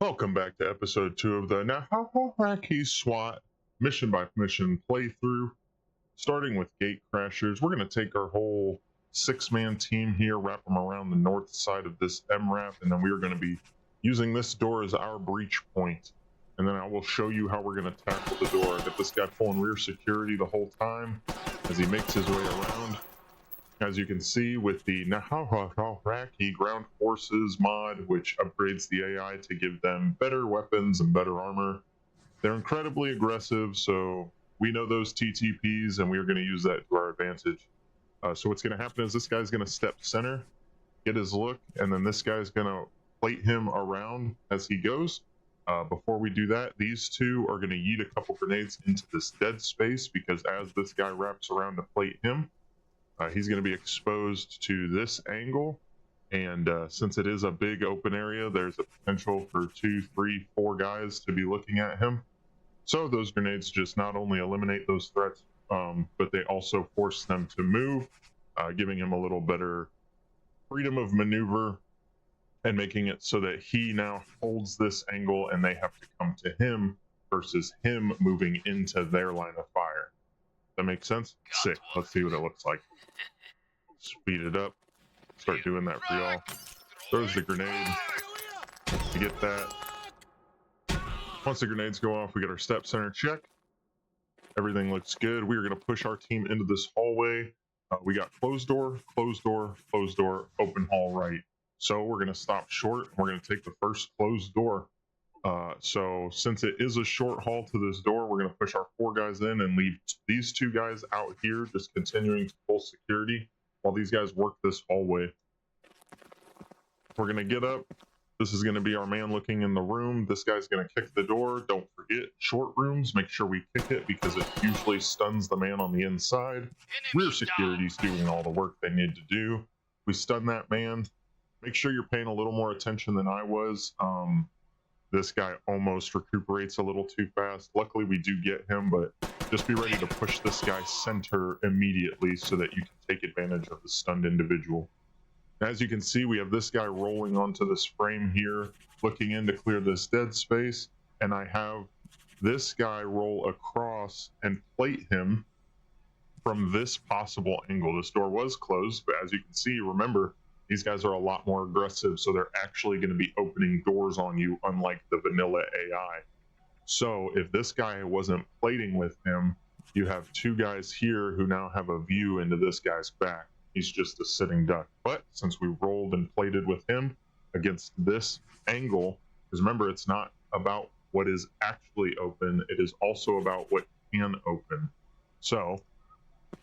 Welcome back to episode 2 of the Nowheraki SWAT mission by mission playthrough. Starting with gate crashers, we're going to take our whole 6-man team here, wrap them around the north side of this MRAP, and then we are going to be using this door as our breach point. And then I will show you how we're going to tackle the door. Get this guy pulling rear security the whole time as he makes his way around. As you can see with the Nowheraki Ground Forces mod, which upgrades the AI to give them better weapons and better armor. They're incredibly aggressive, so we know those TTPs and we are going to use that to our advantage. So what's going to happen is this guy's going to step center, get his look, and then this guy's going to plate him around as he goes. Before we do that, these two are going to yeet a couple grenades into this dead space, because as this guy wraps around to plate him, he's going to be exposed to this angle, and since it is a big open area, there's a potential for 2, 3, 4 guys to be looking at him. So those grenades just not only eliminate those threats, but they also force them to move, giving him a little better freedom of maneuver and making it so that he now holds this angle and they have to come to him versus him moving into their line of fire. That makes sense? Sick. Let's see what it looks like. Speed it up. Start doing that for y'all. Throws the grenade. You get that. Once the grenades go off, we get our step center check. Everything looks good. We are going to push our team into this hallway. We got closed door, closed door, closed door, open hall right. So we're going to stop short. We're going to take the first closed door. So since it is a short haul to this door, we're going to push our 4 guys in and leave these 2 guys out here, just continuing to pull security while these guys work this hallway. We're going to get up. This is going to be our man looking in the room. This guy's going to kick the door. Don't forget, short rooms, make sure we kick it because it usually stuns the man on the inside. Rear security's doing all the work they need to do. We stun that man. Make sure you're paying a little more attention than I was. This guy almost recuperates a little too fast. Luckily, we do get him, but just be ready to push this guy center immediately so that you can take advantage of the stunned individual. As you can see, we have this guy rolling onto this frame here, looking in to clear this dead space, and I have this guy roll across and plate him from this possible angle. This door was closed, but as you can see, remember, these guys are a lot more aggressive, so they're actually going to be opening doors on you, unlike the vanilla AI. So if this guy wasn't plating with him, you have 2 guys here who now have a view into this guy's back. He's just a sitting duck. But since we rolled and plated with him against this angle, because remember, it's not about what is actually open, it is also about what can open. So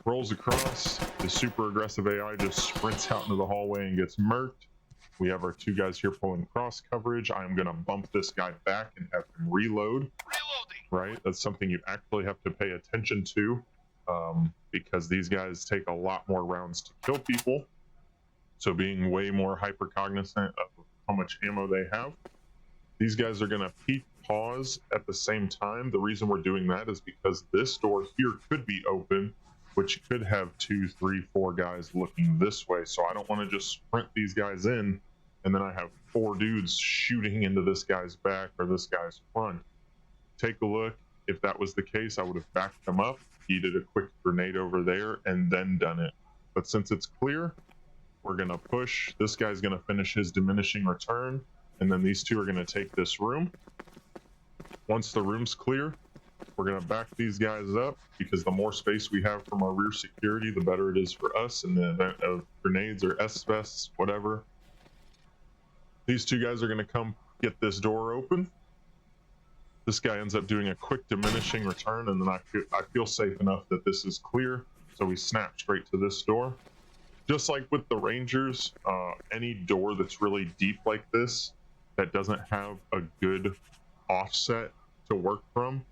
rolls across, the super aggressive AI just sprints out into the hallway and gets murked. We have our 2 guys here pulling cross coverage. I'm going to bump this guy back and have him reload. Right? That's something you actually have to pay attention to, because these guys take a lot more rounds to kill people. So being way more hyper cognizant of how much ammo they have. These guys are going to peek pause at the same time. The reason we're doing that is because this door here could be open, which could have 2, 3, 4 guys looking this way. So I don't want to just sprint these guys in and then I have 4 dudes shooting into this guy's back or this guy's front. Take a look. If that was the case, I would have backed them up, yeeted a quick grenade over there, and then done it. But since it's clear, we're going to push. This guy's going to finish his diminishing return, and then these 2 are going to take this room. Once the room's clear, we're going to back these guys up, because the more space we have from our rear security, the better it is for us in the event of grenades or S-vests, whatever. These 2 guys are going to come get this door open. This guy ends up doing a quick diminishing return, and then I feel safe enough that this is clear, so we snap straight to this door. Just like with the Rangers, any door that's really deep like this, that doesn't have a good offset to work from,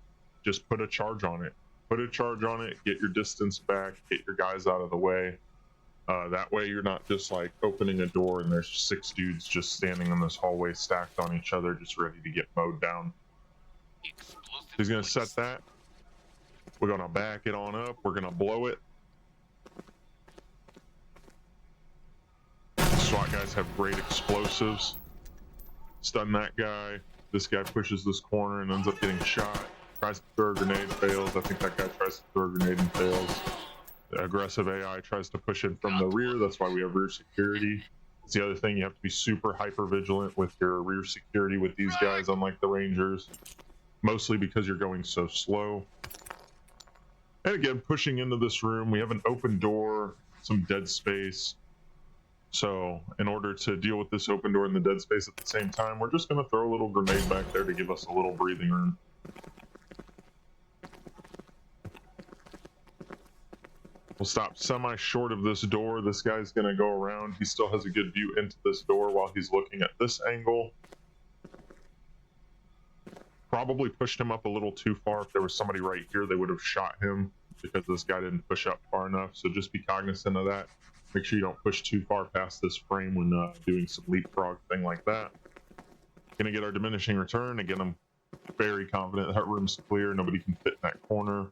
just put a charge on it. Put a charge on it, get your distance back, get your guys out of the way. That way you're not just like opening a door and there's 6 dudes just standing in this hallway stacked on each other, just ready to get mowed down. He's going to set that. We're going to back it on up. We're going to blow it. SWAT guys have great explosives. Stun that guy. This guy pushes this corner and ends up getting shot. Tries to throw a grenade, fails. I think that guy tries to throw a grenade and fails. The aggressive AI tries to push in from the rear. That's why we have rear security. It's the other thing, you have to be super hyper vigilant with your rear security with these guys, unlike the Rangers. Mostly because you're going so slow. And again, pushing into this room, we have an open door, some dead space. So in order to deal with this open door and the dead space at the same time, we're just going to throw a little grenade back there to give us a little breathing room. We'll stop semi-short of this door. This guy's going to go around. He still has a good view into this door while he's looking at this angle. Probably pushed him up a little too far. If there was somebody right here, they would have shot him because this guy didn't push up far enough. So just be cognizant of that. Make sure you don't push too far past this frame when doing some leapfrog thing like that. Gonna get our diminishing return. Again, I'm very confident that room's clear. Nobody can fit in that corner.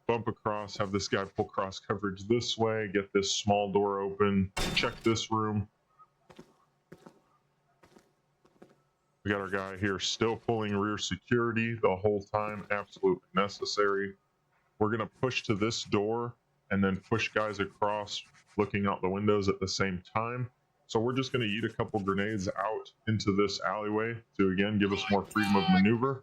Bump across, have this guy pull cross coverage this way, get this small door open, check this room. We got our guy here still pulling rear security the whole time, absolutely necessary. We're gonna push to this door and then push guys across looking out the windows at the same time. So we're just gonna eat a couple grenades out into this alleyway to again give us more freedom of maneuver.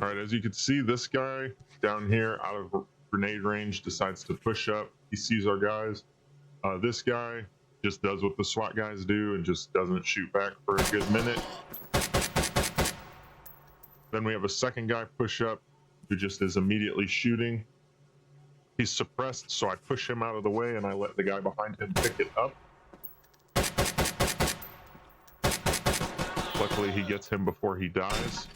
All right, as you can see, this guy down here out of grenade range decides to push up. He sees our guys. This guy just does what the SWAT guys do and just doesn't shoot back for a good minute. Then we have a second guy push up who just is immediately shooting. He's suppressed, so I push him out of the way and I let the guy behind him pick it up. Luckily, he gets him before he dies.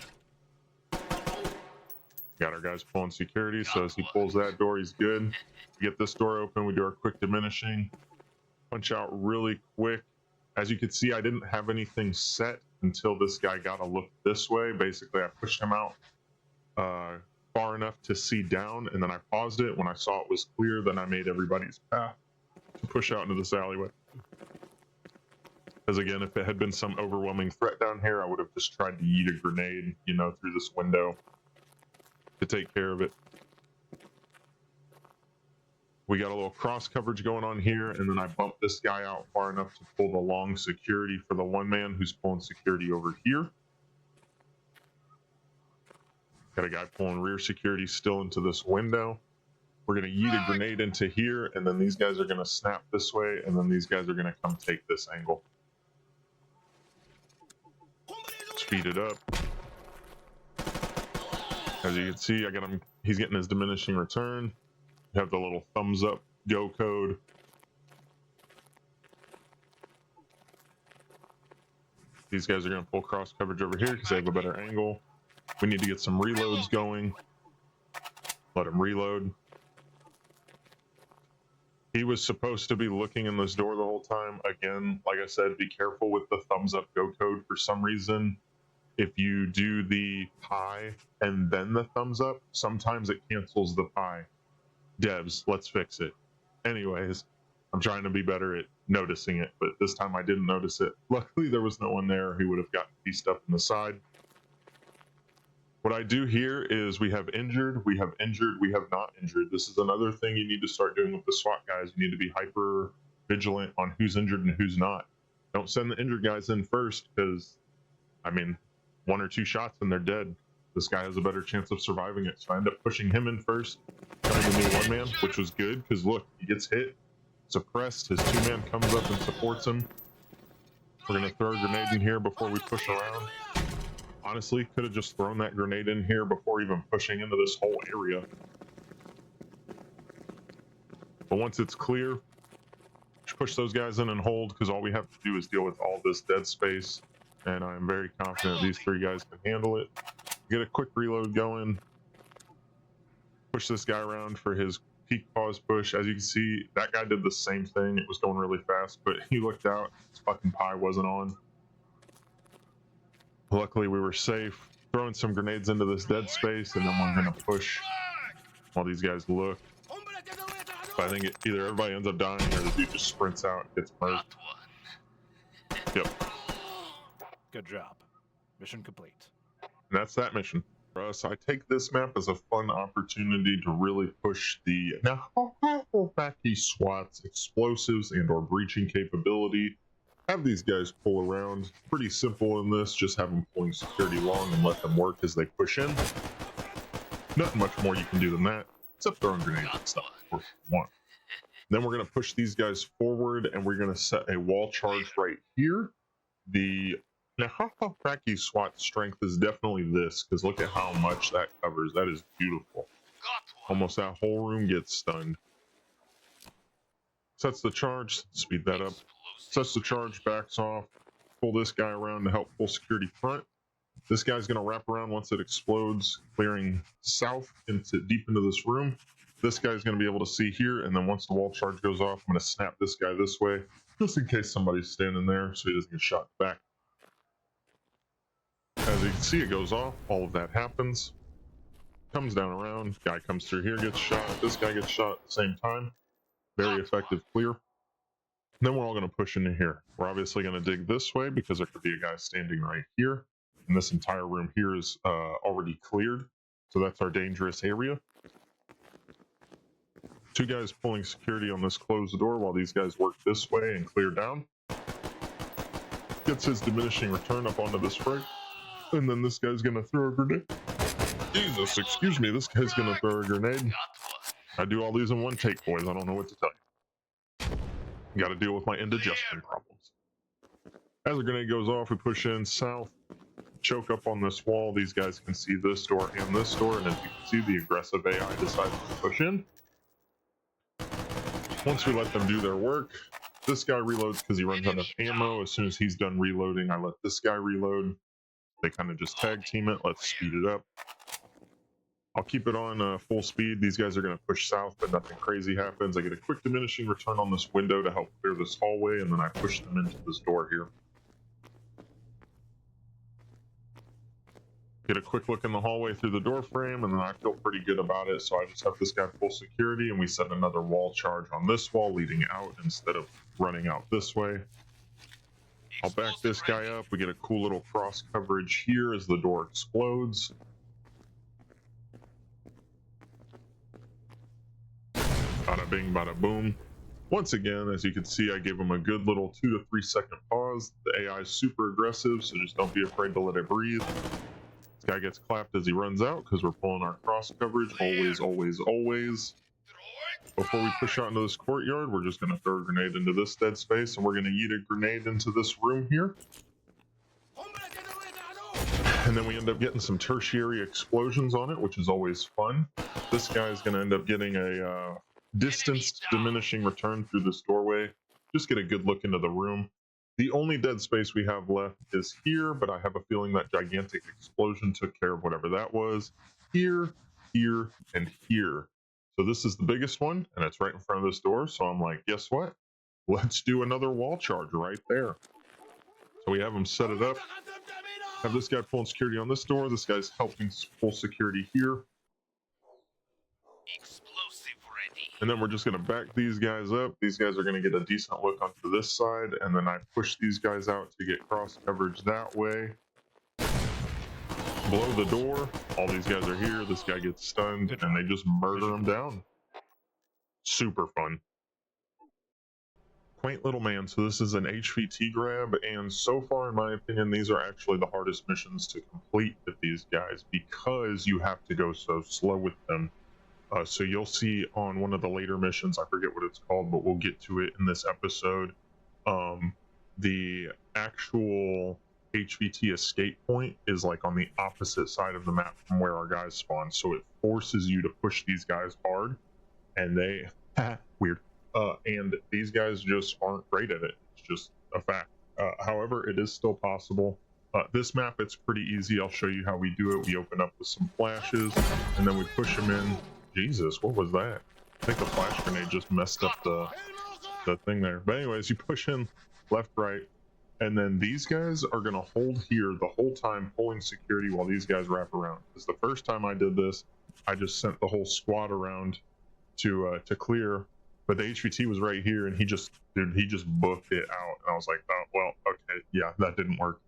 Got our guys pulling security, so as he pulls that door, he's good. We get this door open, we do our quick diminishing. Punch out really quick. As you can see, I didn't have anything set until this guy got a look this way. Basically, I pushed him out far enough to see down, and then I paused it. When I saw it was clear, then I made everybody's path to push out into this alleyway. Because again, if it had been some overwhelming threat down here, I would have just tried to yeet a grenade, you know, through this window to take care of it. We got a little cross coverage going on here, and then I bumped this guy out far enough to pull the long security for the one man who's pulling security over here. Got a guy pulling rear security still into this window. We're gonna yeet a grenade into here, and then these guys are gonna snap this way, and then these guys are gonna come take this angle. Speed it up. As you can see, I got him, he's getting his diminishing return. You have the little thumbs up go code. These guys are going to pull cross coverage over here because they have a better angle. We need to get some reloads going. Let him reload. He was supposed to be looking in this door the whole time. Again, like I said, be careful with the thumbs up go code. For some reason, if you do the pie and then the thumbs up, sometimes it cancels the pie. Devs, let's fix it. Anyways, I'm trying to be better at noticing it, but this time I didn't notice it. Luckily, there was no one there who would have gotten pieced up in the side. What I do here is we have injured, we have injured, we have not injured. This is another thing you need to start doing with the SWAT guys. You need to be hyper vigilant on who's injured and who's not. Don't send the injured guys in first because, I mean, 1 or 2 shots and they're dead. This guy has a better chance of surviving it, so I end up pushing him in first, turning the new one man, which was good because look, he gets hit, suppressed, his 2-man comes up and supports him. We're gonna throw a grenade in here before we push around. Honestly, could have just thrown that grenade in here before even pushing into this whole area. But once it's clear, just push those guys in and hold, because all we have to do is deal with all this dead space, and I'm very confident these 3 guys can handle it. Get a quick reload going. Push this guy around for his peak pause push. As you can see, that guy did the same thing. It was going really fast, but he looked out. His fucking pie wasn't on. Luckily, we were safe. Throwing some grenades into this dead space, and then we're gonna push while these guys look. I think either everybody ends up dying or the dude just sprints out and gets murdered. Yep. Good job. Mission complete. And that's that mission. For us, I take this map as a fun opportunity to really push the Nowheraki SWAT's explosives and or breaching capability. Have these guys pull around. Pretty simple in this, just have them pulling security long and let them work as they push in. Nothing much more you can do than that, except throwing grenades and stuff, of course, if you want. Then we're going to push these guys forward, and we're going to set a wall charge right here. The Nowheraki SWAT strength is definitely this, because look at how much that covers. That is beautiful. Almost that whole room gets stunned. Sets the charge, speed that up. Sets the charge, backs off. Pull this guy around to help pull security front. This guy's going to wrap around once it explodes, clearing south deep into this room. This guy's going to be able to see here, and then once the wall charge goes off, I'm going to snap this guy this way, just in case somebody's standing there so he doesn't get shot back. As you can see, it goes off. All of that happens. Comes down around. Guy comes through here, gets shot. This guy gets shot at the same time. Very effective clear. Then we're all going to push into here. We're obviously going to dig this way because there could be a guy standing right here. And this entire room here is already cleared. So that's our dangerous area. Two guys pulling security on this closed door while these guys work this way and clear down. Gets his diminishing return up onto this frag. And then this guy's going to throw a grenade. Jesus, excuse me, this guy's going to throw a grenade. I do all these in one take, boys. I don't know what to tell you. Got to deal with my indigestion problems. As the grenade goes off, we push in south, choke up on this wall. These guys can see this door and this door, and as you can see, the aggressive AI decides to push in. Once we let them do their work, this guy reloads because he runs out of ammo. As soon as he's done reloading, I let this guy reload. They kind of just tag team it. Let's speed it up. I'll keep it on full speed. These guys are going to push south, but nothing crazy happens. I get a quick diminishing return on this window to help clear this hallway, and then I push them into this door here. Get a quick look in the hallway through the door frame, and then I feel pretty good about it, so I just have this guy full security, and we set another wall charge on this wall leading out instead of running out this way. I'll back this guy up. We get a cool little cross coverage here as the door explodes. Bada bing, bada boom. Once again, as you can see, I gave him a good little 2 to 3 second pause. The AI is super aggressive, so just don't be afraid to let it breathe. This guy gets clapped as he runs out because we're pulling our cross coverage. Always, always, always. Before we push out into this courtyard, we're just going to throw a grenade into this dead space, and we're going to yeet a grenade into this room here. And then we end up getting some tertiary explosions on it, which is always fun. This guy is going to end up getting a distanced diminishing return through this doorway. Just get a good look into the room. The only dead space we have left is here, but I have a feeling that gigantic explosion took care of whatever that was. Here, here, and here. So this is the biggest one, and it's right in front of this door. So I'm like, guess what? Let's do another wall charge right there. So we have them set it up. Have this guy pulling security on this door. This guy's helping pull security here. And then we're just going to back these guys up. These guys are going to get a decent look onto this side. And then I push these guys out to get cross coverage that way. Blow the door. All these guys are here. This guy gets stunned. And they just murder him down. Super fun. Quaint little man. So this is an HVT grab. And so far, in my opinion, these are actually the hardest missions to complete with these guys. Because you have to go so slow with them. So you'll see on one of the later missions, I forget what it's called, but we'll get to it in this episode. The actual HVT escape point is like on the opposite side of the map from where our guys spawn. So it forces you to push these guys hard, and they, weird. And these guys just aren't great at it. It's just a fact. However, it is still possible. This map, it's pretty easy. I'll show you how we do it. We open up with some flashes, and then we push them in. Jesus, what was that? I think the flash grenade just messed up the thing there. But anyways, you push in left, right, and then these guys are going to hold here the whole time, pulling security while these guys wrap around. Because the first time I did this, I just sent the whole squad around to clear but the HVT was right here, and he just booked it out, and I was like, oh well, okay, yeah, that didn't work.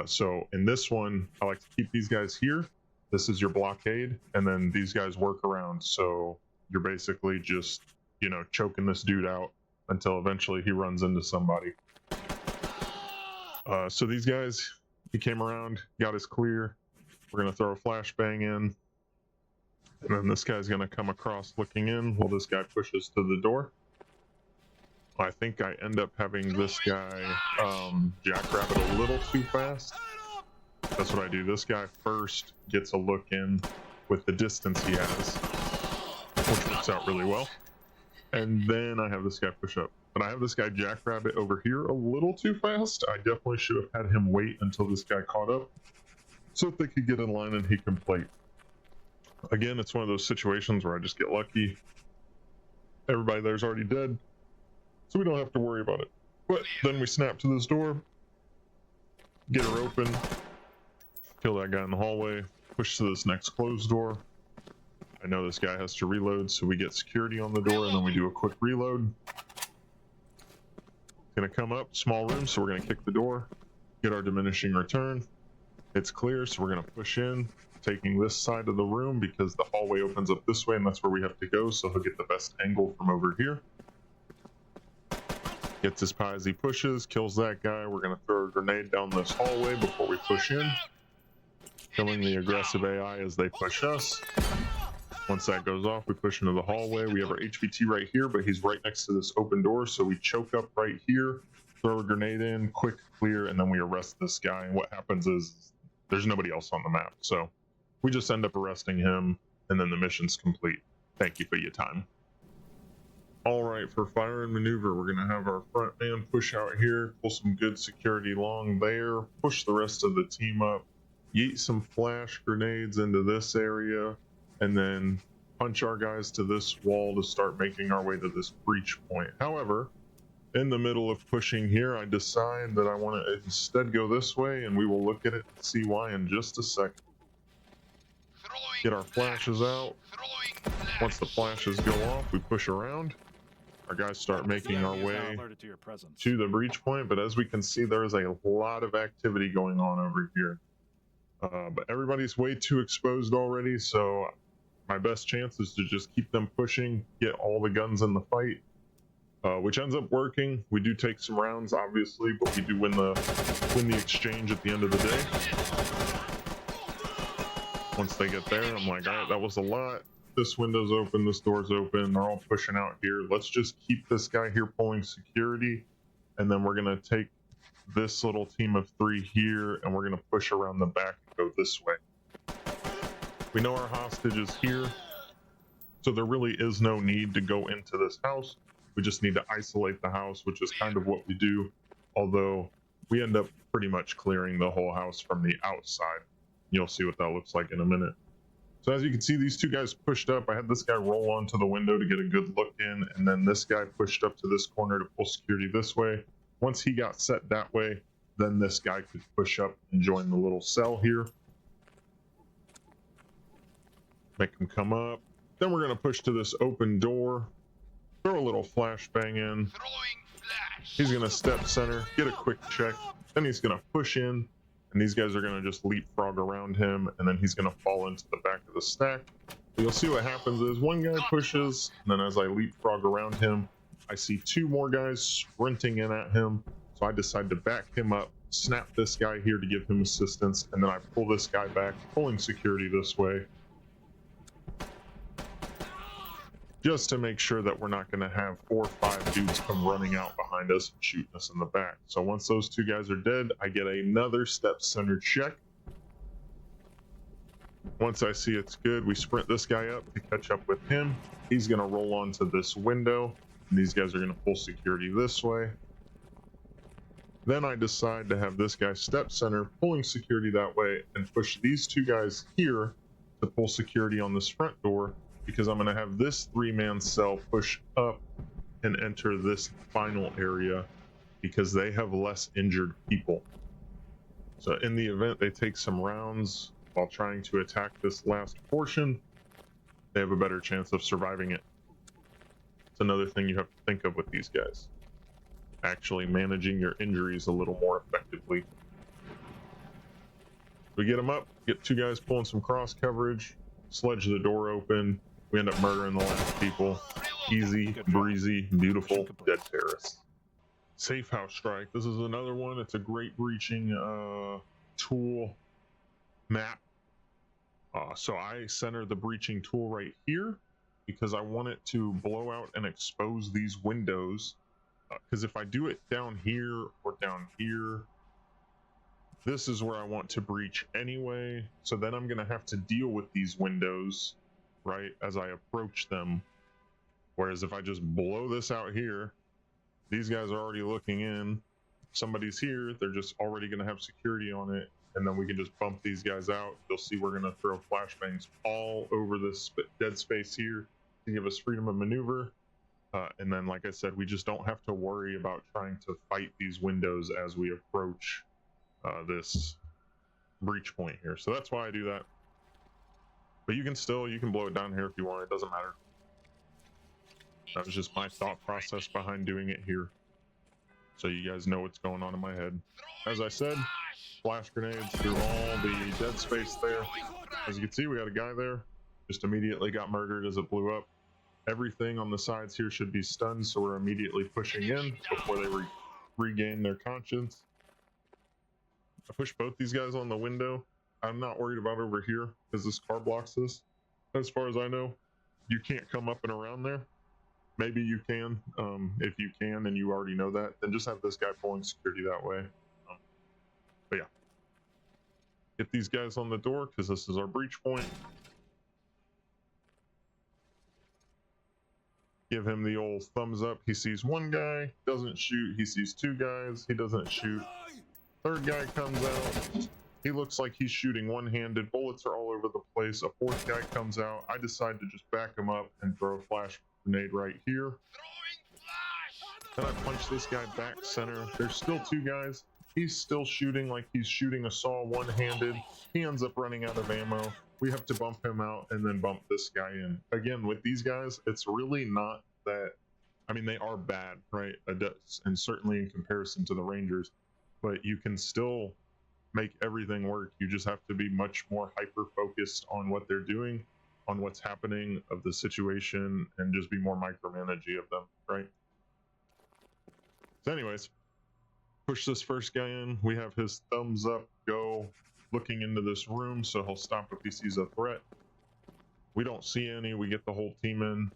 So in this one, I like to keep these guys here. This is your blockade, and then these guys work around. So you're basically just, you know, choking this dude out until eventually he runs into somebody. So these guys, he came around, got us clear. We're gonna throw a flashbang in, and then this guy's gonna come across looking in while this guy pushes to the door. I think I end up having this guy jackrabbit a little too fast. That's what I do. This guy first gets a look in with the distance he has, which works out really well. And then I have this guy push up. But I have this guy jackrabbit over here a little too fast. I definitely should have had him wait until this guy caught up so that they could get in line and he can plate. Again, it's one of those situations where I just get lucky. Everybody there's already dead, so we don't have to worry about it. But then we snap to this door, get her open, kill that guy in the hallway, push to this next closed door. I know this guy has to reload, so we get security on the door, and then we do a quick reload. Gonna come up, small room, so we're gonna kick the door, get our diminishing return. It's clear, so we're gonna push in, taking this side of the room because the hallway opens up this way, and that's where we have to go, so he'll get the best angle from over here. Gets his pie as he pushes, kills that guy. We're gonna throw a grenade down this hallway before we push in, killing the aggressive AI as they push us. Once that goes off, we push into the hallway. We have our HVT right here, but he's right next to this open door, so we choke up right here, throw a grenade in, quick clear, and then we arrest this guy. And what happens is there's nobody else on the map, so we just end up arresting him, and then the mission's complete. Thank you for your time. All right, for fire and maneuver, we're gonna have our front man push out here, pull some good security along there, push the rest of the team up, yeet some flash grenades into this area, and then punch our guys to this wall to start making our way to this breach point. However, in the middle of pushing here, I decide that I want to instead go this way, and we will look at it and see why in just a second. Get our flashes out. Once the flashes go off, we push around. Our guys start making our way to the breach point, but as we can see, there is a lot of activity going on over here. But everybody's way too exposed already, so my best chance is to just keep them pushing, get all the guns in the fight, which ends up working. We do take some rounds, obviously, but we do win the exchange at the end of the day. Once they get there, I'm like, all right, that was a lot. This window's open, this door's open, they're all pushing out here. Let's just keep this guy here pulling security, and then we're gonna take this little team of 3 here, and we're gonna push around the back and go this way. We know our hostage is here, so there really is no need to go into this house. We just need to isolate the house, which is kind of what we do, although we end up pretty much clearing the whole house from the outside. You'll see what that looks like in a minute. So as you can see, these 2 guys pushed up. I had this guy roll onto the window to get a good look in, and then this guy pushed up to this corner to pull security this way. Once he got set that way, then this guy could push up and join the little cell here. Make him come up. Then we're gonna push to this open door, throw a little flashbang in. He's gonna step center, get a quick check, then he's gonna push in, and these guys are gonna just leapfrog around him, and then he's gonna fall into the back of the stack. So you'll see what happens is one guy pushes, and then as I leapfrog around him, I see 2 more guys sprinting in at him, so I decide to back him up, snap this guy here to give him assistance, and then I pull this guy back, pulling security this way, just to make sure that we're not going to have 4 or 5 dudes come running out behind us and shooting us in the back. So once those 2 guys are dead, I get another step center check. Once I see it's good, we sprint this guy up to catch up with him. He's going to roll onto this window, and these guys are going to pull security this way. Then I decide to have this guy step center, pulling security that way, and push these 2 guys here to pull security on this front door, because I'm going to have this 3-man cell push up and enter this final area because they have less injured people. So in the event they take some rounds while trying to attack this last portion, they have a better chance of surviving it. It's another thing you have to think of with these guys. Actually managing your injuries a little more effectively. We get them up, get two guys pulling some cross coverage, sledge the door open. We end up murdering the last people. Easy, breezy, beautiful, dead terrorists. Safehouse Strike. This is another one. It's a great breaching tool map. So I center the breaching tool right here because I want it to blow out and expose these windows. Because if I do it down here or down here, this is where I want to breach anyway. So then I'm going to have to deal with these windows, right, as I approach them. Whereas if I just blow this out here, these guys are already looking in. Somebody's here, they're just already going to have security on it. And then we can just bump these guys out. You'll see we're going to throw flashbangs all over this dead space here to give us freedom of maneuver. And then, like I said, we just don't have to worry about trying to fight these windows as we approach this breach point here. So that's why I do that. But you can blow it down here if you want. It doesn't matter. That was just my thought process behind doing it here. So you guys know what's going on in my head. As I said, flash grenades through all the dead space there. As you can see, we got a guy there. Just immediately got murdered as it blew up. Everything on the sides here should be stunned, so we're immediately pushing in before they regain their conscience. I pushed both these guys on the window. I'm not worried about over here because this car blocks this. As far as I know, you can't come up and around there. Maybe you can. If you can and you already know that, then just have this guy pulling security that way. But yeah, get these guys on the door because this is our breach point. Give him the old thumbs up. He sees one guy, doesn't shoot. He sees two guys, he doesn't shoot. Third guy comes out. He looks like he's shooting one-handed. Bullets are all over the place. A fourth guy comes out. I decide to just back him up and throw a flash grenade right here. Then I punch this guy back center. There's still two guys. He's still shooting like he's shooting a saw one-handed. He ends up running out of ammo. We have to bump him out and then bump this guy in. Again, with these guys, it's really not that... I mean, they are bad, right? And certainly in comparison to the Rangers. But you can still make everything work. You just have to be much more hyper-focused on what they're doing, on what's happening of the situation, and just be more micromanagey of them, right? So anyways, push this first guy in. We have his thumbs up go looking into this room, so he'll stop if he sees a threat. We don't see any. We get the whole team in.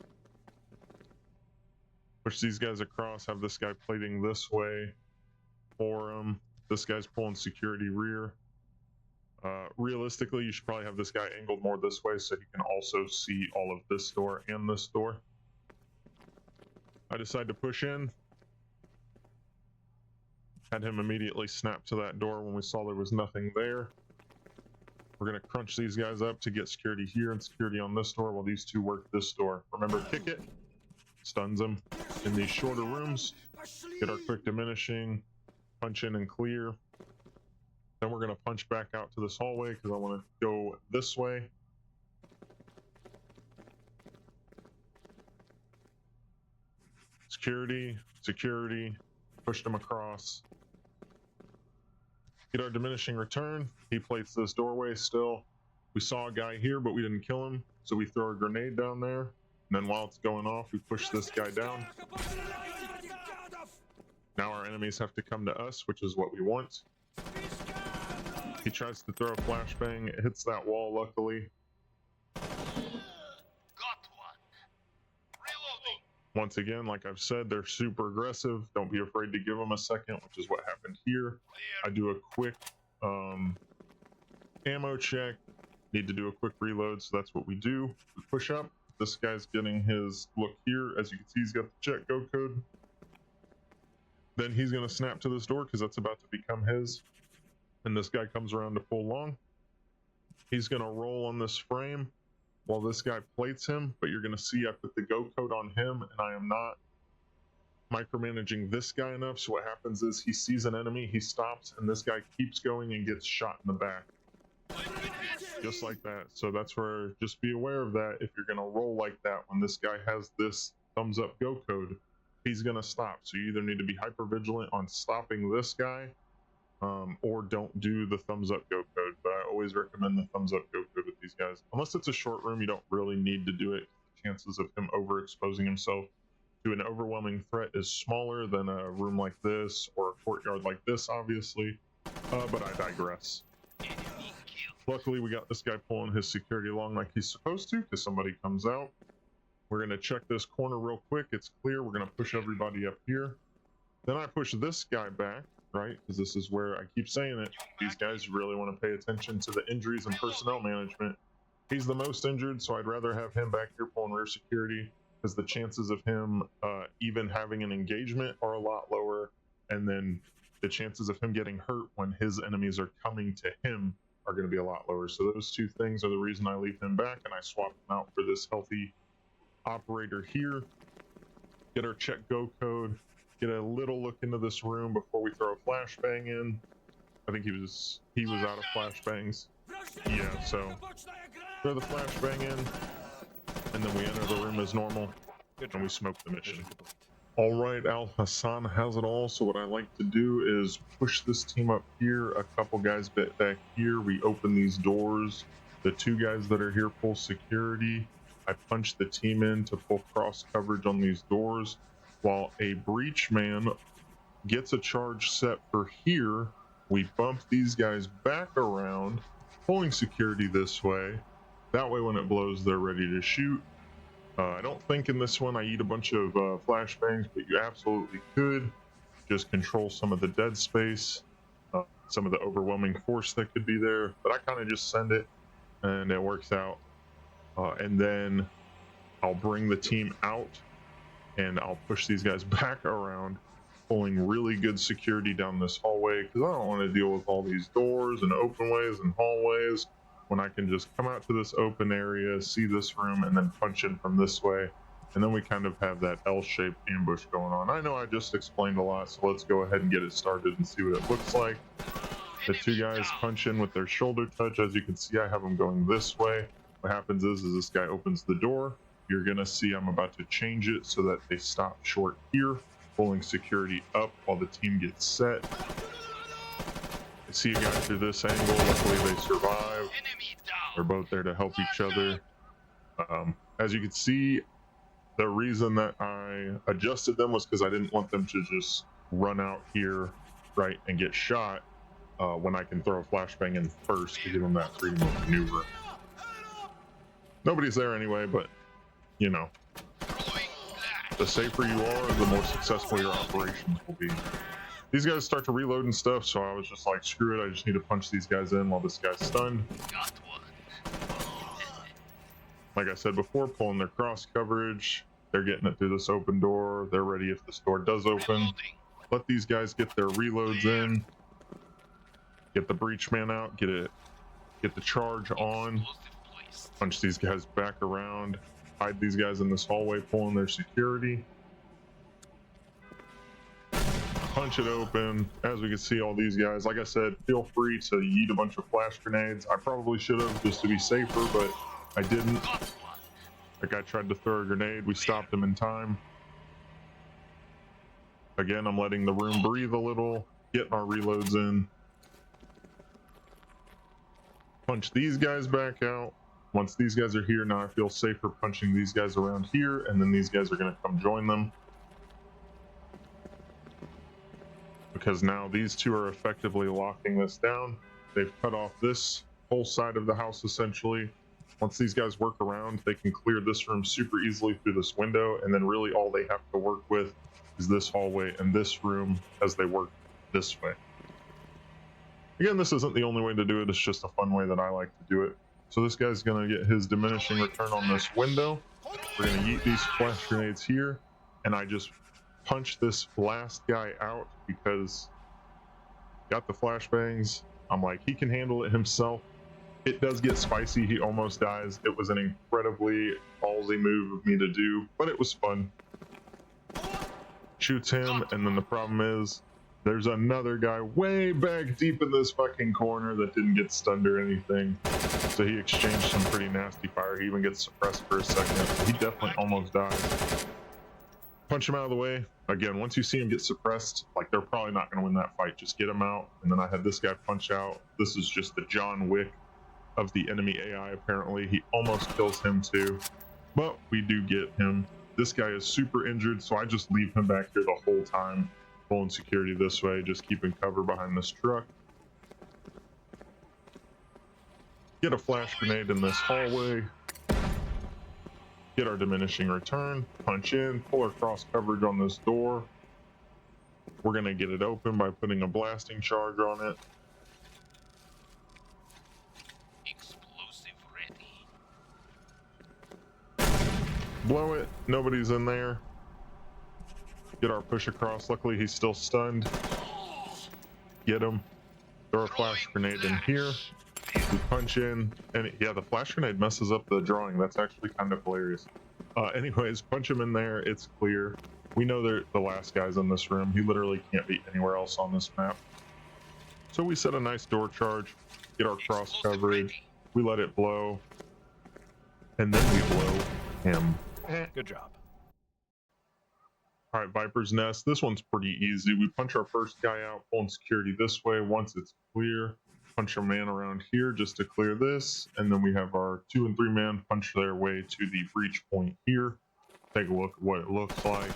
Push these guys across, have this guy plating this way for him. This guy's pulling security rear. Realistically, you should probably have this guy angled more this way so he can also see all of this door and this door. I decide to push in. Had him immediately snap to that door when we saw there was nothing there. We're going to crunch these guys up to get security here and security on this door while these two work this door. Remember, kick it. Stuns them in these shorter rooms. Get our quick diminishing. Punch in and clear. Then we're going to punch back out to this hallway because I want to go this way. Security, security. Push them across. Get our diminishing return. He plates this doorway still. We saw a guy here, but we didn't kill him. So we throw a grenade down there. And then while it's going off, we push this guy down. Now our enemies have to come to us, which is what we want. He tries to throw a flashbang. It hits that wall, luckily. Once again, like I've said, they're super aggressive. Don't be afraid to give them a second, which is what happened here. I do a quick ammo check. Need to do a quick reload, so that's what we do. We push up. This guy's getting his look here. As you can see, he's got the check go code. Then he's going to snap to this door because that's about to become his. And this guy comes around to pull long. He's going to roll on this frame while this guy plates him, but you're going to see I put the go code on him, and I am not micromanaging this guy enough. So what happens is he sees an enemy, he stops, and this guy keeps going and gets shot in the back. Just like that. So that's where, just be aware of that if you're going to roll like that when this guy has this thumbs up go code, he's going to stop. So you either need to be hyper vigilant on stopping this guy, or don't do the thumbs up go code. But I always recommend the thumbs up go code with these guys. Unless it's a short room, you don't really need to do it. The chances of him overexposing himself to an overwhelming threat is smaller than a room like this or a courtyard like this, obviously. But I digress. Luckily, we got this guy pulling his security along like he's supposed to, because somebody comes out. We're going to check this corner real quick. It's clear. We're going to push everybody up here. Then I push this guy back, right? Because this is where I keep saying it. These guys really want to pay attention to the injuries and personnel management. He's the most injured, so I'd rather have him back here pulling rear security, because the chances of him even having an engagement are a lot lower. And then the chances of him getting hurt when his enemies are coming to him are going to be a lot lower. So those two things are the reason I leave him back, and I swap him out for this healthy operator here. Get our check go code, get a little look into this room before we throw a flashbang in. I think he was out of flashbangs. Yeah, so throw the flashbang in, and then we enter the room as normal, and we smoke the mission. All right, Al-Hasan has it all, so what I like to do is push this team up here, a couple guys back here. We open these doors. The two guys that are here pull security. I punch the team in to pull cross coverage on these doors, while a breach man gets a charge set for here. We bump these guys back around, pulling security this way. That way when it blows, they're ready to shoot. I don't think in this one I eat a bunch of flashbangs, but you absolutely could. Just control some of the dead space, some of the overwhelming force that could be there. But I kind of just send it, and it works out. And then I'll bring the team out, and I'll push these guys back around, pulling really good security down this hallway, because I don't want to deal with all these doors and open ways and hallways, when I can just come out to this open area, see this room, and then punch in from this way. And then we kind of have that L-shaped ambush going on. I know I just explained a lot, so let's go ahead and get it started and see what it looks like. The two guys punch in with their shoulder touch. As you can see, I have them going this way. What happens is this guy opens the door. You're gonna see I'm about to change it so that they stop short here, pulling security up while the team gets set. I see a guy through this angle. Luckily they survive. They're both there to help each other. As you can see, the reason that I adjusted them was because I didn't want them to just run out here, right, and get shot when I can throw a flashbang in first to give them that freedom of maneuver. Nobody's there anyway, but you know, the safer you are, the more successful your operations will be. These guys start to reload and stuff, so I was just like, screw it, I just need to punch these guys in while this guy's stunned. Like I said before, pulling their cross coverage. They're getting it through this open door. They're ready if this door does open. Let these guys get their reloads in. Get the breach man out. Get the charge on. Punch these guys back around. Hide these guys in this hallway, pulling their security. Punch it open. As we can see, all these guys, like I said, feel free to yeet a bunch of flash grenades. I probably should have, just to be safer, but I didn't. The guy tried to throw a grenade. We stopped him in time. Again, I'm letting the room breathe a little, getting our reloads in. Punch these guys back out. Once these guys are here, now I feel safer punching these guys around here, and then these guys are going to come join them. Because now these two are effectively locking this down. They've cut off this whole side of the house, essentially. Once these guys work around, they can clear this room super easily through this window, and then really all they have to work with is this hallway and this room as they work this way. Again, this isn't the only way to do it, it's just a fun way that I like to do it. So this guy's gonna get his diminishing return on this window. We're gonna yeet these flash grenades here, and I just punch this last guy out because got the flashbangs. I'm like, he can handle it himself. It does get spicy. He almost dies. It was an incredibly ballsy move of me to do, but it was fun. Shoots him, and then the problem is there's another guy way back deep in this fucking corner that didn't get stunned or anything. So he exchanged some pretty nasty fire. He even gets suppressed for a second. He definitely almost died. punch him out of the way. Again, once you see him get suppressed, like, they're probably not going to win that fight. Just get him out. And then I had this guy punch out. This is just the John Wick of the enemy AI, apparently. He almost kills him too, but we do get him. This guy is super injured, so I just leave him back here the whole time, pulling security this way, just keeping cover behind this truck. Get a flash grenade in this hallway. Get our diminishing return, punch in, pull our cross coverage on this door. We're gonna get it open by putting a blasting charge on it. Explosive ready. Blow it, nobody's in there. Get our push across, luckily he's still stunned. Get him. Throw a flash grenade in here. We punch in, and yeah, the flash grenade messes up the drawing. That's actually kind of hilarious. Anyways, punch him in there. It's clear. We know they're the last guys in this room. He literally can't be anywhere else on this map. So we set a nice door charge, get our cross coverage. We let it blow, and then we blow him. Good job. All right, Viper's Nest. This one's pretty easy. We punch our first guy out, pulling security this way. Once it's clear, punch a man around here just to clear this, and then we have our 2 and 3 man punch their way to the breach point here. Take a look at what it looks like.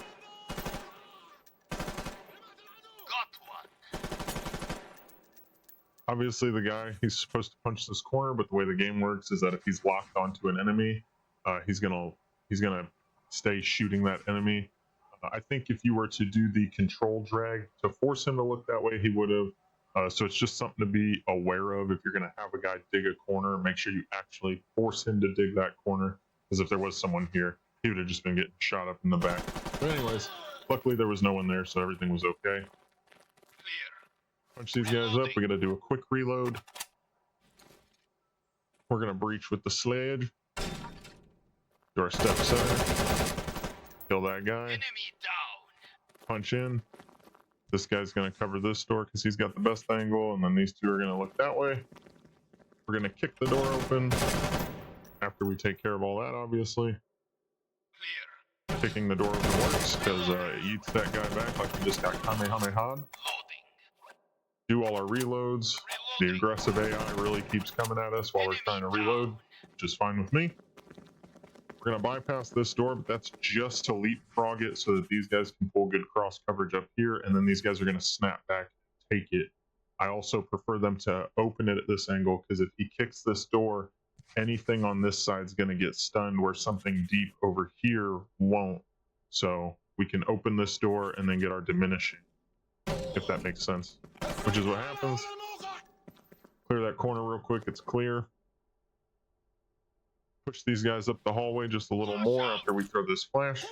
Got one. Obviously the guy, he's supposed to punch this corner, but the way the game works is that if he's locked onto an enemy, he's gonna stay shooting that enemy. I think if you were to do the control drag to force him to look that way, he would have. So it's just something to be aware of. If you're going to have a guy dig a corner, make sure you actually force him to dig that corner. Because if there was someone here, he would have just been getting shot up in the back. But anyways, luckily there was no one there, so everything was okay. Clear. Punch these guys up. We got to do a quick reload. We're going to breach with the sledge. Do our step center. Kill that guy. Enemy down. Punch in. This guy's going to cover this door because he's got the best angle, and then these two are going to look that way. We're going to kick the door open after we take care of all that, obviously. Clear. Kicking the door open works because it eats that guy back like he just got Kamehameha'd. Loading. Do all our reloads. The aggressive AI really keeps coming at us while we're trying to reload, which is fine with me. We're going to bypass this door, but that's just to leapfrog it so that these guys can pull good cross coverage up here, and then these guys are going to snap back, take it. I also prefer them to open it at this angle, because if he kicks this door, anything on this side is going to get stunned where something deep over here won't. So we can open this door and then get our diminishing, if that makes sense, which is what happens. Clear that corner real quick. It's clear. Push these guys up the hallway just a little more after we throw this flash.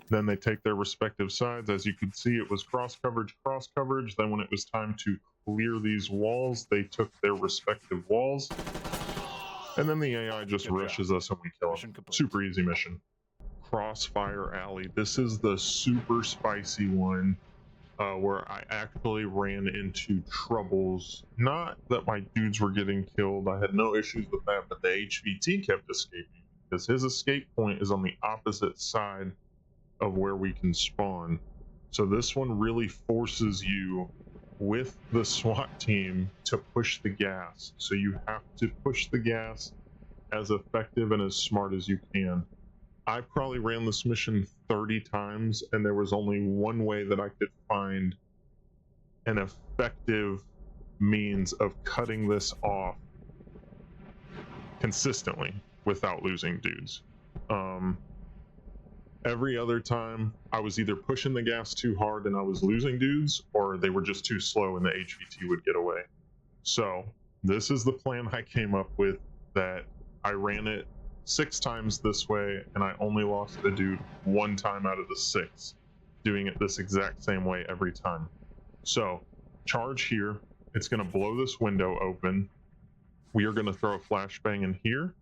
Then they take their respective sides. As you can see, it was cross coverage, cross coverage. Then when it was time to clear these walls, they took their respective walls. And then the AI just rushes us and we kill him. Super easy mission. Crossfire Alley. This is the super spicy one. Where I actually ran into troubles. Not that my dudes were getting killed, I had no issues with that, but the HVT kept escaping because his escape point is on the opposite side of where we can spawn. So this one really forces you with the SWAT team to push the gas. So you have to push the gas as effective and as smart as you can. I probably ran this mission 30 times, and there was only one way that I could find an effective means of cutting this off consistently without losing dudes. Every other time, I was either pushing the gas too hard and I was losing dudes, or they were just too slow and the HVT would get away. So this is the plan I came up with, that I ran it 6 times this way, and I only lost the dude 1 time out of the 6, doing it this exact same way every time. So, charge here. It's going to blow this window open. We are going to throw a flashbang in here,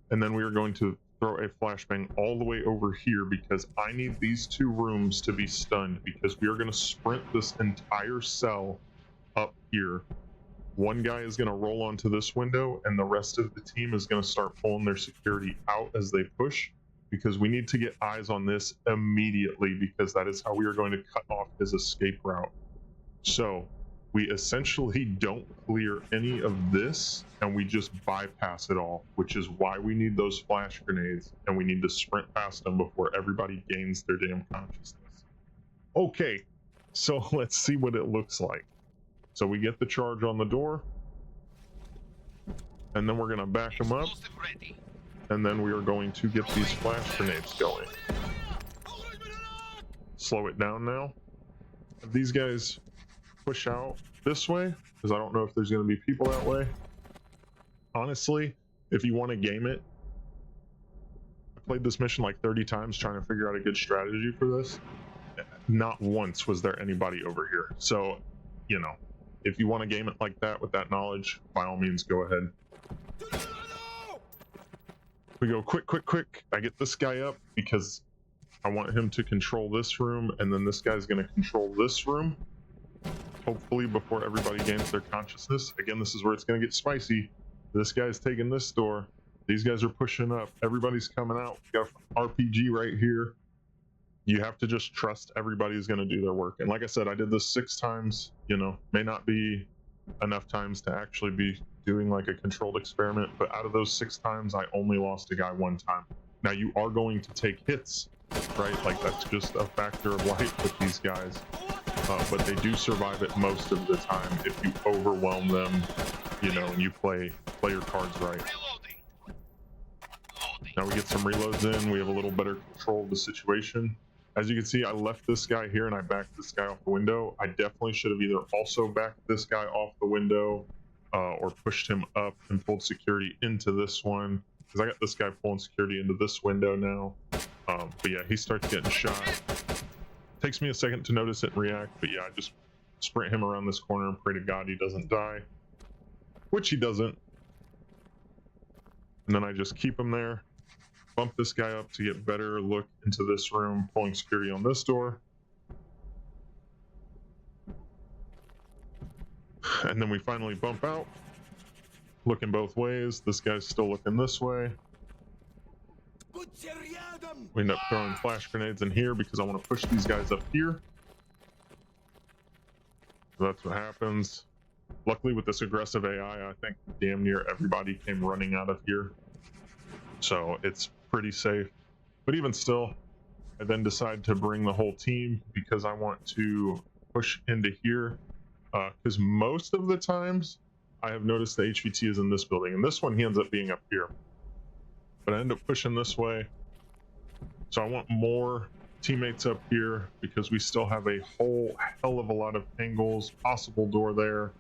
and then we are going to throw a flashbang all the way over here because I need these 2 rooms to be stunned, because we are going to sprint this entire cell up here. One guy is going to roll onto this window, and the rest of the team is going to start pulling their security out as they push. because we need to get eyes on this immediately, because that is how we are going to cut off his escape route. So we essentially don't clear any of this, and we just bypass it all, which is why we need those flash grenades, and we need to sprint past them before everybody gains their damn consciousness. Okay, so let's see what it looks like. So we get the charge on the door, and then we're going to back them up, Explosive ready. and then we are going to get these flash grenades going. Slow it down now. If these guys push out this way, because I don't know if there's going to be people that way. Honestly, if you want to game it, I played this mission like 30 times trying to figure out a good strategy for this. Not once was there anybody over here. So, you know, if you want to game it like that with that knowledge, by all means, go ahead. We go quick, quick, quick. I get this guy up because I want him to control this room, and then this guy's going to control this room. Hopefully before everybody gains their consciousness. Again, this is where it's going to get spicy. This guy's taking this door. These guys are pushing up. Everybody's coming out. We got an RPG right here. You have to just trust everybody's going to do their work. And like I said, I did this 6 times. You know, may not be enough times to actually be doing like a controlled experiment, but out of those 6 times, I only lost a guy 1 time. Now you are going to take hits, right? Like that's just a factor of life with these guys. But they do survive it most of the time if you overwhelm them, you know, and you play your cards right. Reloading. Loading. Now we get some reloads in. We have a little better control of the situation. As you can see, I left this guy here and I backed this guy off the window. I definitely should have either also backed this guy off the window or pushed him up and pulled security into this one, because I got this guy pulling security into this window now. But yeah, he starts getting shot. Takes me a second to notice it and react, but yeah, I just sprint him around this corner and pray to God he doesn't die, which he doesn't. And then I just keep him there, bump this guy up to get better look into this room, pulling security on this door. And then we finally bump out, looking both ways. This guy's still looking this way. We end up throwing flash grenades in here because I want to push these guys up here. So that's what happens. Luckily with this aggressive AI, I think damn near everybody came running out of here. So it's pretty safe. But even still, I then decide to bring the whole team because I want to push into here. Because most of the times I have noticed the HVT is in this building, and this one he ends up being up here. But I end up pushing this way. So I want more teammates up here because we still have a whole hell of a lot of angles, possible door there.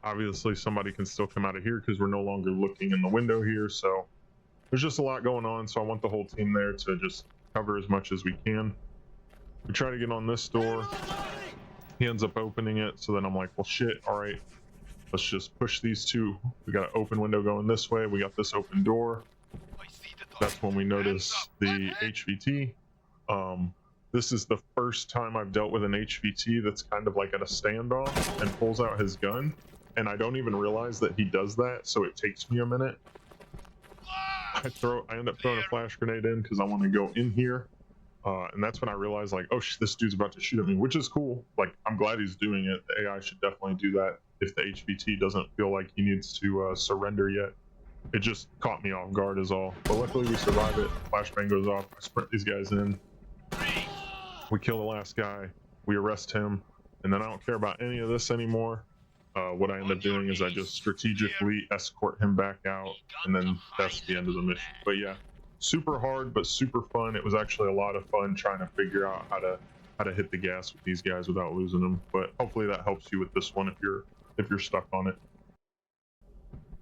Obviously somebody can still come out of here because we're no longer looking in the window here. So there's just a lot going on. So I want the whole team there to just cover as much as we can. We try to get on this door. He ends up opening it. So then I'm like, well, shit. All right, let's just push these two. We got an open window going this way. We got this open door. I see the door. That's when we notice the HVT. This is the first time I've dealt with an HVT that's kind of like at a standoff and pulls out his gun. And I don't even realize that he does that. So it takes me a minute. I end up throwing a flash grenade in because I want to go in here. And that's when I realized, like, oh, this dude's about to shoot at me, which is cool. Like, I'm glad he's doing it. The AI should definitely do that if the HVT doesn't feel like he needs to surrender yet. It just caught me off guard is all. But luckily we survive it. Flashbang goes off. I sprint these guys in. We kill the last guy. We arrest him. And then I don't care about any of this anymore. What I end up doing is I just strategically escort him back out. And then that's the end of the mission. But yeah. Super hard, but super fun. It was actually a lot of fun trying to figure out how to hit the gas with these guys without losing them. But hopefully that helps you with this one if you're stuck on it.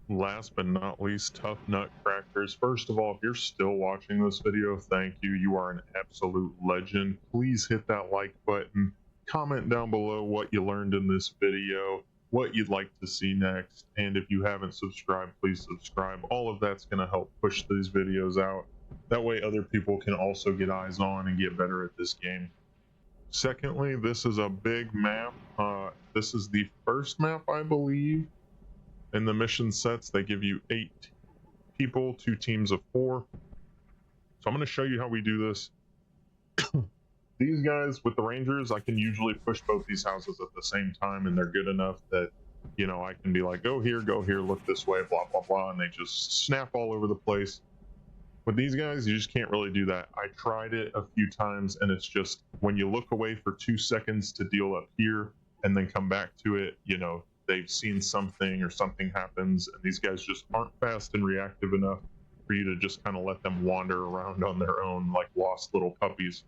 Last but not least, tough nutcrackers. First of all, if you're still watching this video, thank you. You are an absolute legend. Please hit that like button. Comment down below what you learned in this video, what you'd like to see next, and if you haven't subscribed, please subscribe. All of that's going to help push these videos out. That way other people can also get eyes on and get better at this game. Secondly, this is a big map. This is the first map, I believe. In the mission sets, they give you 8 people, 2 teams of 4. So I'm going to show you how we do this. These guys with the Rangers, I can usually push both these houses at the same time, and they're good enough that, you know, I can be like, go here, look this way, blah, blah, blah, and they just snap all over the place. With these guys, you just can't really do that. I tried it a few times, and it's just when you look away for 2 seconds to deal up here and then come back to it, you know, they've seen something or something happens, and these guys just aren't fast and reactive enough for you to just kind of let them wander around on their own like lost little puppies.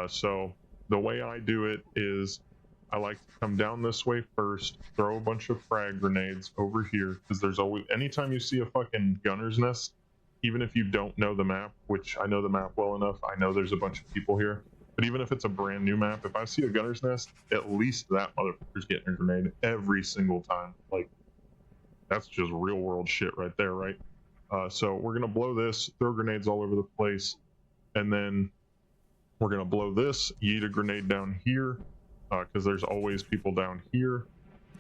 So the way I do it is I like to come down this way first, throw a bunch of frag grenades over here, because there's always, anytime you see a fucking gunner's nest, even if you don't know the map, which I know the map well enough, I know there's a bunch of people here, but even if it's a brand new map, if I see a gunner's nest, at least that motherfucker's getting a grenade every single time. Like, that's just real world shit right there, right? So we're gonna blow this, throw grenades all over the place, and then we're gonna blow this, yeet a grenade down here, because there's always people down here.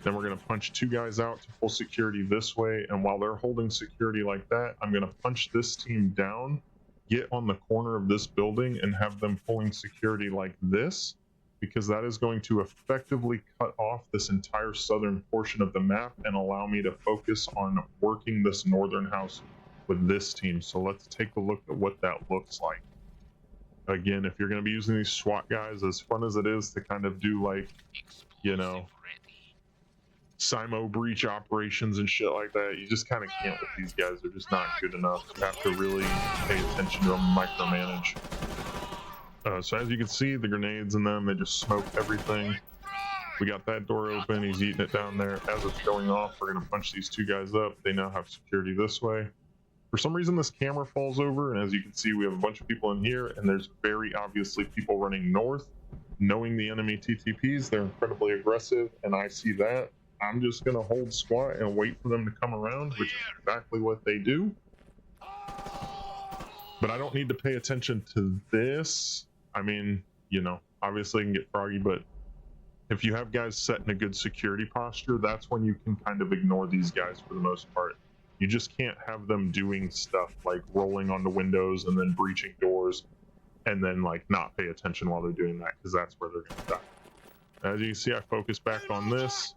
Then we're gonna punch 2 guys out to full security this way, and while they're holding security like that, I'm gonna punch this team down, get on the corner of this building, and have them pulling security like this, because that is going to effectively cut off this entire southern portion of the map and allow me to focus on working this northern house with this team. So let's take a look at what that looks like. Again, if you're going to be using these SWAT guys, as fun as it is to kind of do, like, you know, Simo breach operations and shit like that, you just kind of can't with these guys. They're just not good enough. You have to really pay attention to them, micromanage. So as you can see, the grenades in them, they just smoke everything. We got that door open, he's eating it down there. As it's going off, we're going to punch these 2 guys up. They now have security this way. For some reason, this camera falls over, and as you can see, we have a bunch of people in here, and there's very obviously people running north. Knowing the enemy TTPs, they're incredibly aggressive, and I see that. I'm just going to hold squat and wait for them to come around, which is exactly what they do. But I don't need to pay attention to this. I mean, you know, obviously it can get froggy, but if you have guys set in a good security posture, that's when you can kind of ignore these guys for the most part. You just can't have them doing stuff like rolling onto windows and then breaching doors and then like not pay attention while they're doing that, because that's where they're going to die. As you can see, I focus back on this.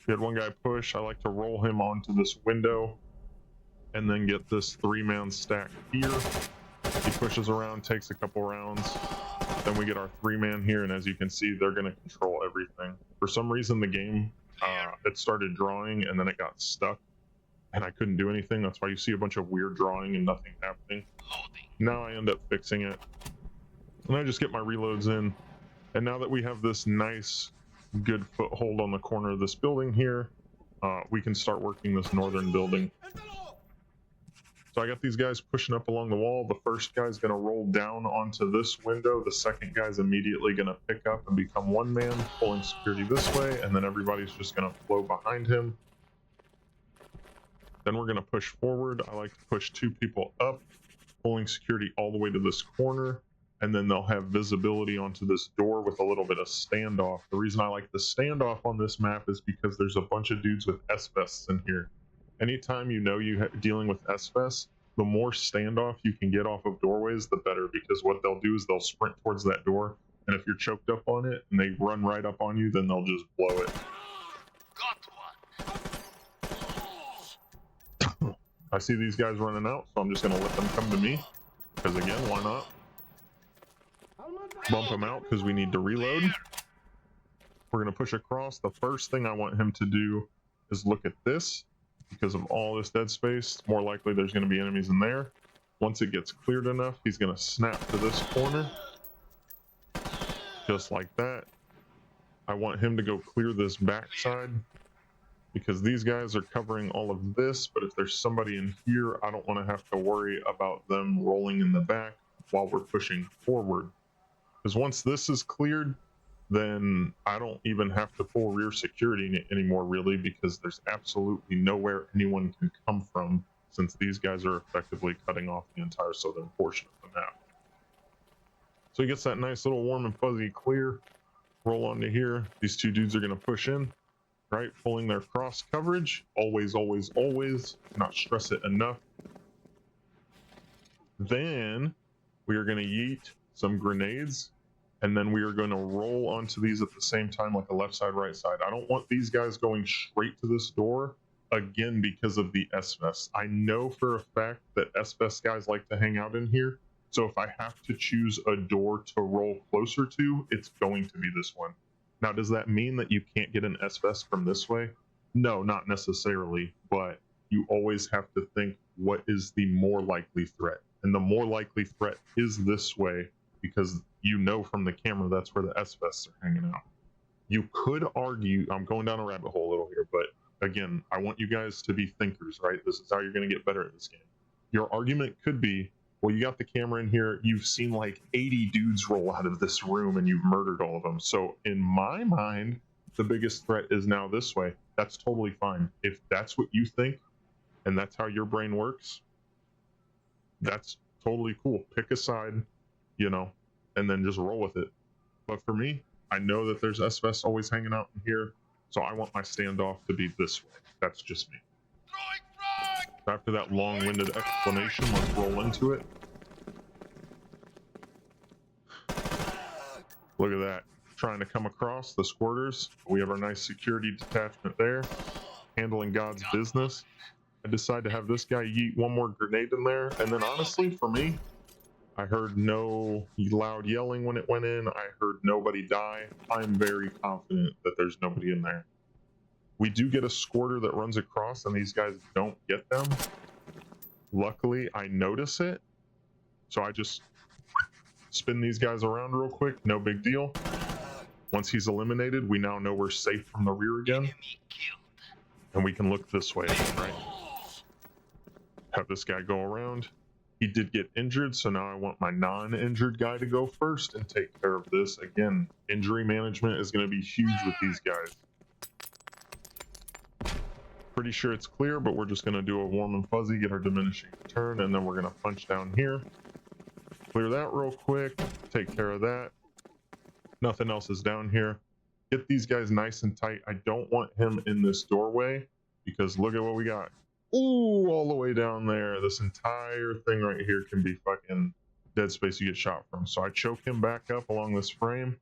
We had one guy push. I like to roll him onto this window and then get this 3-man stack here. He pushes around, takes a couple rounds. Then we get our 3-man here, and as you can see, they're going to control everything. For some reason, the game, it started drawing and then it got stuck, and I couldn't do anything. That's why you see a bunch of weird drawing and nothing happening. Now I end up fixing it, and I just get my reloads in. And now that we have this nice, good foothold on the corner of this building here, we can start working this northern building. So I got these guys pushing up along the wall. The first guy's going to roll down onto this window. The second guy's immediately going to pick up and become 1-man, pulling security this way, and then everybody's just going to flow behind him. Then we're going to push forward. I like to push 2 people up, pulling security all the way to this corner, and then they'll have visibility onto this door with a little bit of standoff. The reason I like the standoff on this map is because there's a bunch of dudes with S-vests in here. Anytime you know you're dealing with S-vests, the more standoff you can get off of doorways, the better, because what they'll do is they'll sprint towards that door, and if you're choked up on it and they run right up on you, then they'll just blow it. Got one. I see these guys running out, so I'm just going to let them come to me, because again, why not? Bump him out because we need to reload. We're going to push across. The first thing I want him to do is look at this. Because of all this dead space, it's more likely there's going to be enemies in there. Once it gets cleared enough, he's going to snap to this corner. Just like that. I want him to go clear this backside, because these guys are covering all of this, but if there's somebody in here, I don't want to have to worry about them rolling in the back while we're pushing forward. Because once this is cleared, then I don't even have to pull rear security anymore, really, because there's absolutely nowhere anyone can come from, since these guys are effectively cutting off the entire southern portion of the map. So he gets that nice little warm and fuzzy clear. Roll onto here. These 2 dudes are going to push in, right? Pulling their cross coverage. Always, always, always. Not stress it enough. Then we are going to yeet some grenades, and then we are going to roll onto these at the same time, like a left side, right side. I don't want these guys going straight to this door, again, because of the S-Vest. I know for a fact that S-Vest guys like to hang out in here, so if I have to choose a door to roll closer to, it's going to be this one. Now, does that mean that you can't get an S-Vest from this way? No, not necessarily, but you always have to think, what is the more likely threat? And the more likely threat is this way, because you know from the camera that's where the S-Vests are hanging out. You could argue, I'm going down a rabbit hole a little here, but again, I want you guys to be thinkers, right? This is how you're going to get better at this game. Your argument could be, well, you got the camera in here, you've seen like 80 dudes roll out of this room and you've murdered all of them. So in my mind, the biggest threat is now this way. That's totally fine. If that's what you think and that's how your brain works, that's totally cool. Pick a side, you know, and then just roll with it. But for me, I know that there's S-Vests always hanging out in here, so I want my standoff to be this way. That's just me. After that long-winded explanation, let's roll into it. Look at that. Trying to come across the squirters. We have our nice security detachment there, handling God's business. I decide to have this guy yeet one more grenade in there, and then honestly, for me, I heard no loud yelling when it went in. I heard nobody die. I'm very confident that there's nobody in there. We do get a squirter that runs across, and these guys don't get them. Luckily, I notice it, so I just spin these guys around real quick. No big deal. Once he's eliminated, we now know we're safe from the rear again, and we can look this way, right? Have this guy go around. He did get injured, so now I want my non-injured guy to go first and take care of this. Again, injury management is going to be huge with these guys. Pretty sure it's clear, but we're just going to do a warm and fuzzy, get our diminishing return, and then we're going to punch down here. Clear that real quick, take care of that. Nothing else is down here. Get these guys nice and tight. I don't want him in this doorway, because look at what we got. Ooh, all the way down there. This entire thing right here can be fucking dead space you get shot from. So I choke him back up along this frame,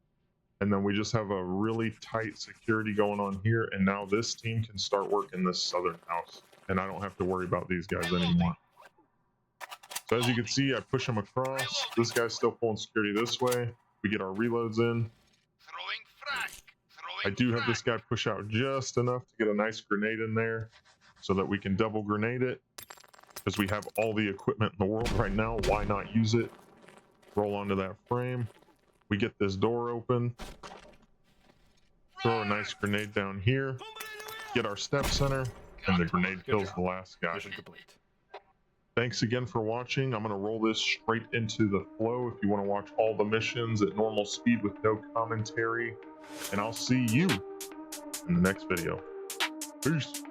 and then we just have a really tight security going on here, and now this team can start working this southern house, and I don't have to worry about these guys anymore. So as you can see, I push him across. This guy's still pulling security this way. We get our reloads in. I do have this guy push out just enough to get a nice grenade in there, so that we can double grenade it, because we have all the equipment in the world right now. Why not use it? Roll onto that frame. We get this door open. Throw a nice grenade down here. Get our step center, and the grenade kills the last guy. Mission complete. Thanks again for watching. I'm going to roll this straight into the flow if you want to watch all the missions at normal speed with no commentary. And I'll see you in the next video. Peace.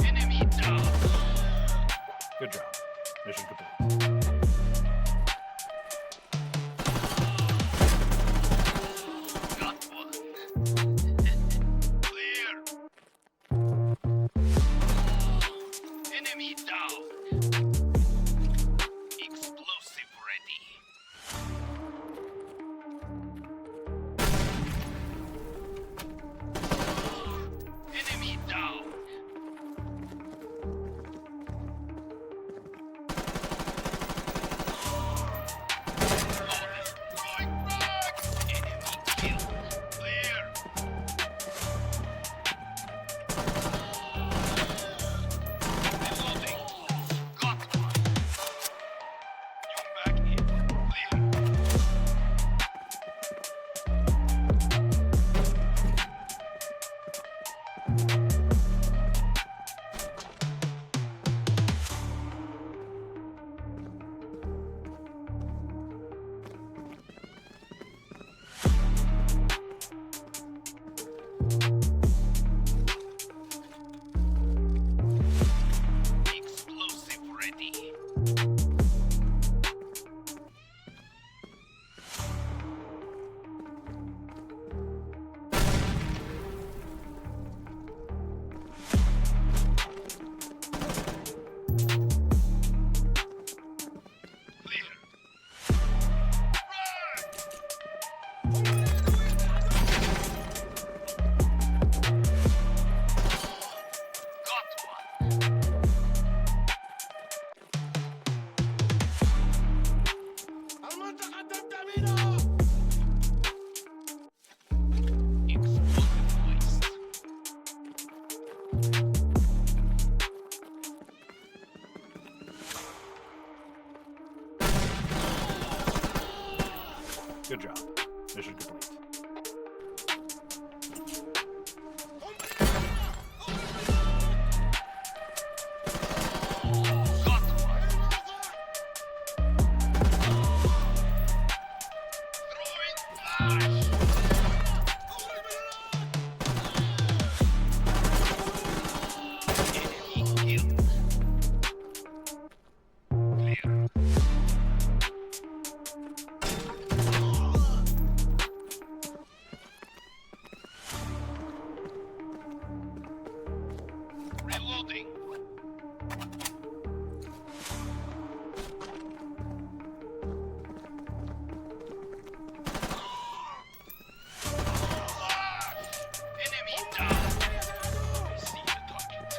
Enemy down. Good job. Mission complete. Got one. Clear. Enemy down. Explosive ready. Enemy down. Throwing frag. Enemy killed. Clear. Reloading. Got one. You back in. Clear. Explosive ready. Clear. Got one. Explosive waste. Good job. Mission complete. Got one. Throwing flash. Enemy killed. Clear. Reloading. Enemy down. I see the target.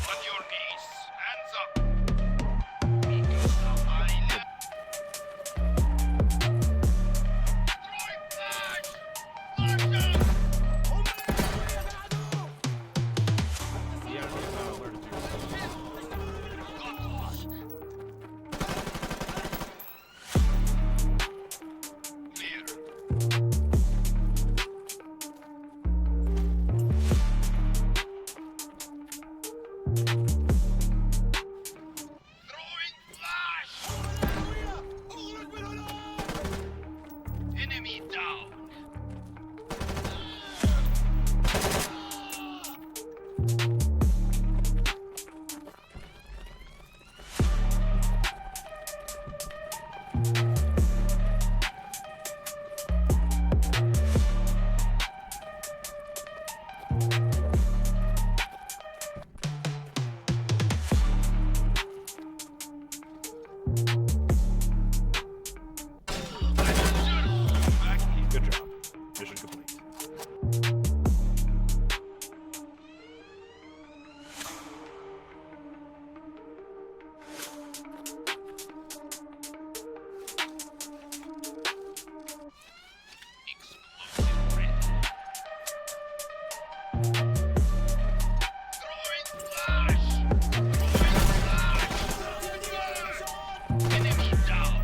On your knees. Hands up. Because now I left. Throwing flash. Flash down. The enemy is not alerted to your presence. Got one. Clear. Throwing flash. Enemy down. Back in. Good job. Mission complete. Explosive ready. Throwing flash. Enemy down.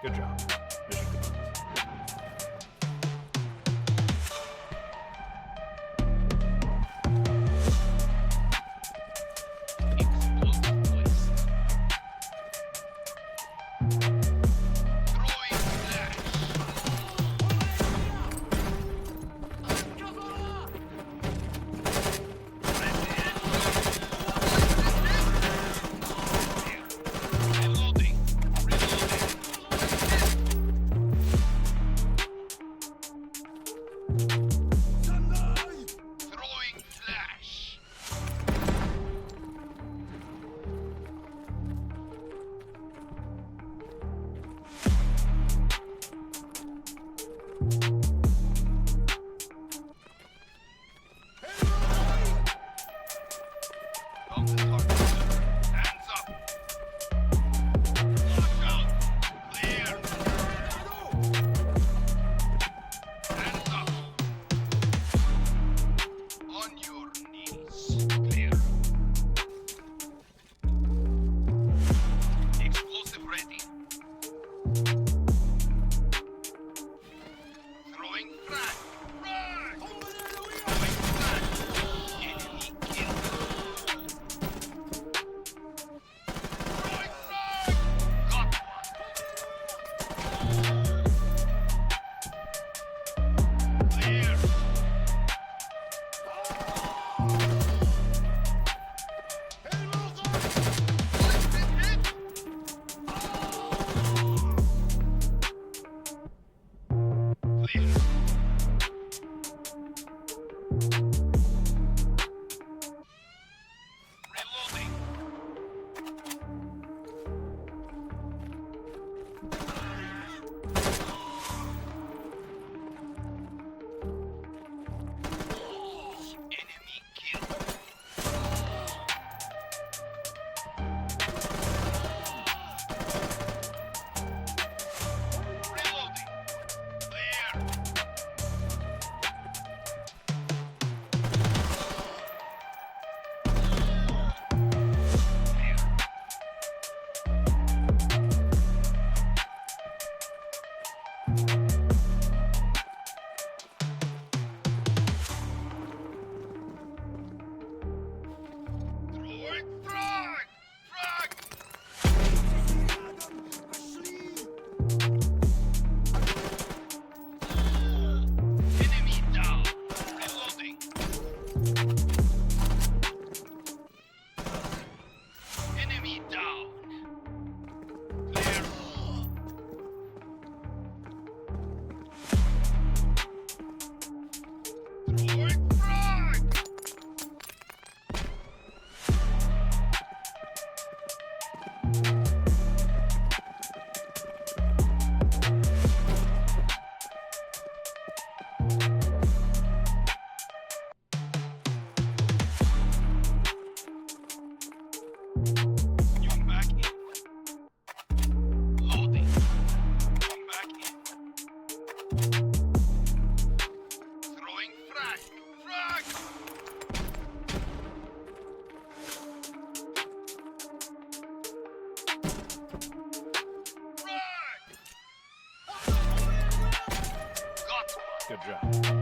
Good job. Mission complete. Explosive place. Throwing flash. Reloading. Throwing flash. On the target. Hands up. Lock out. Clear. Hands up. On your knees. Clear. Explosive ready. Throwing frag. Frag. Throwing frag. Enemy killed. Throwing frag. Got one. Clear. Clear. Reloading. Enemy killed. Reloading. Clear. Clear. Throwing frag! Frag! Enemy down. Reloading. Enemy down. Clear. Throwing frag! Come back in. Loading. Come back in. Throwing frag. Frag! Frag! Got one. Good job.